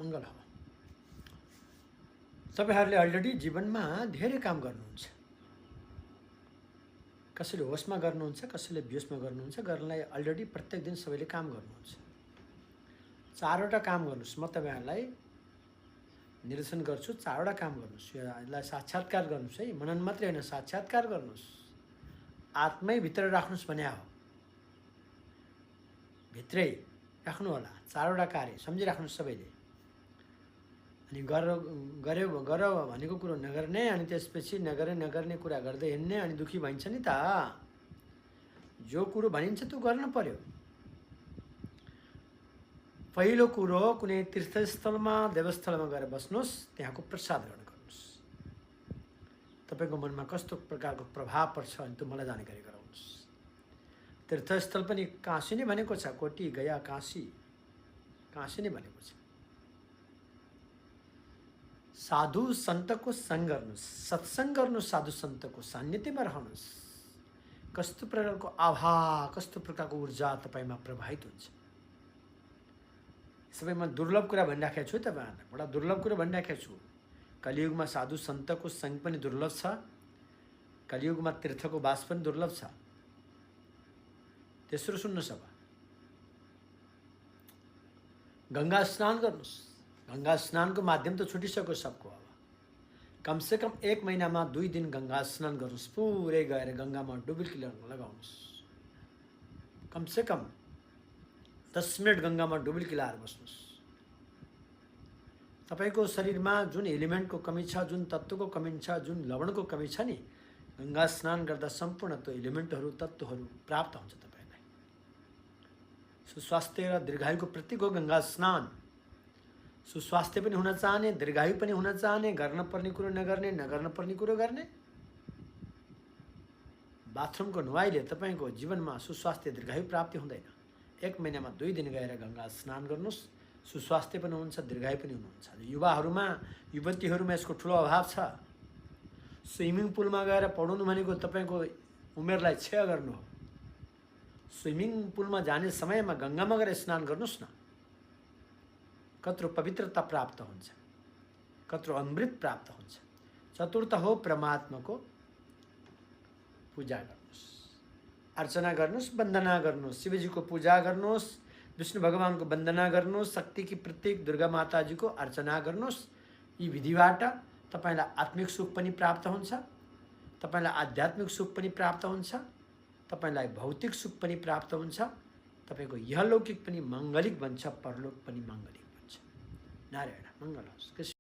मङ्गल हो। तपाईहरुले अलरेडी जीवनमा धेरै काम गर्नुहुन्छ। कसैले होसमा गर्नुहुन्छ, कसैले बेहोसमा गर्नुहुन्छ। गर्नलाई अलरेडी प्रत्येक दिन सबैले काम गर्नुहुन्छ। चारवटा काम गर्नुस्। म तपाईहरुलाई निर्देशन गर्छु, चारवटा काम गर्नुस्। यसलाई साक्षात्कार गर्नुस् है, मनन मात्रै हैन, साक्षात्कार गर्नुस्। आत्मै भित्र राख्नुस् भने हो। भित्रै राख्नु होला। चारवटा कार्य सम्झिराख्नुस् सबैले। अनि गर भनेको कुरो नगर्ने, अनि त्यसपछि नगर्ने कुरा गर्दै हिँड्ने, अनि दुखी भइन्छ नि त। जो कुरो भनिन्छ त्यो गर्न पर्यो। पहिलो कुरो कुनै तीर्थस्थलमा देवस्थलमा गएर बस्नुस्, त्यहाँको प्रसाद ग्रहण गर्नुस्। तपाईको मनमा कस्तो प्रकारको प्रभाव पर्छ अनि त्यो मलाई जानकारी गराउनुस्। तीर्थस्थल पनि काशी नै भनेको छ, कोटी गया काशी, काशी नै भनेको छ। साधु सन्तको संग गर्नुस्, सत्संग गर्नुस्, साधु सन्तको सान्निध्यमा रहनुस्। कस्तो प्रकारको आभा, कस्तो प्रकारको ऊर्जा तपाईमा प्रवाहित हुन्छ। सबैमा दुर्लभ कुरा भनिराखेको छु तपाईहरुलाई, बडा दुर्लभ कुरा भनिराखेको छु। कलियुगमा साधु सन्तको संग पनि दुर्लभ छ। कलियुगमा तीर्थको वास पनि दुर्लभ छ। तेस्रो सुन्नुस् अब। गंगा स्नान गर्नुस्। गंगा स्नानको माध्यम त छुटिसक्यो सबको अब। कम से कम 1 महिनामा 2 दिन गंगा स्नान गर्नुस्। पुरै गएर गंगामा डुबकी लगाउनुस्। कम से कम 10 मिनट गंगामा डुबकी लगाएर बस्नुस्। तपाईको शरीरमा जुन एलिमेन्टको कमी छ, जुन तत्त्वको कमी छ, जुन लवणको कमी छ नि, गंगा स्नान गर्दा सम्पूर्ण त्यो एलिमेन्टहरू, तत्त्वहरू प्राप्त हुन्छ तपाईलाई। सुस्वास्थ्य र दीर्घायुको प्रतीक हो गंगा स्नान। सुस्वास्थ्य पनि हुन चाहने, दीर्घायु पनि हुन चाहने, गर्न पर्ने कुरो नगर्ने, नगर्न पर्ने कुरो गर्ने। बाथरुमको नुहाइले तपाईको जीवनमा सुस्वास्थ्य दीर्घायु प्राप्ति हुँदैन। 1 महिनामा 2 दिन गएर गंगा स्नान गर्नुस्। सुस्वास्थ्य पनि हुन्छ, दीर्घायु पनि हुनुहुन्छ। युवाहरूमा, युवतीहरूमा यसको ठुलो अभाव छ। स्विमिङ पुलमा गएर पौड्नु भनेको तपाईको उमेरलाई क्षय गर्नु हो। स्विमिङ पुलमा जाने समयमा गंगामा गएर स्नान गर्नुस् न। कत्रो पवित्रता प्राप्त हुन्छ, कत्रो अमृत प्राप्त हुन्छ। चतुर्थ हो परमात्माको पूजा गर्नुस्, अर्चना गर्नुस्, वन्दना गर्नुस्। शिवजीको पूजा गर्नुस्, विष्णु भगवानको वन्दना गर्नुस्, शक्तिकी प्रतीक दुर्गा माताजीको अर्चना गर्नुस्। यी विधिबाट तपाईलाई आत्मिक सुख पनि प्राप्त हुन्छ, तपाईलाई आध्यात्मिक सुख पनि प्राप्त हुन्छ, तपाईलाई भौतिक सुख पनि प्राप्त हुन्छ। तपाईको यहलौकिक पनि मांगलिक बन्छ, परलोक पनि मांगलिक बन्छ। नारायण मंगल होस्।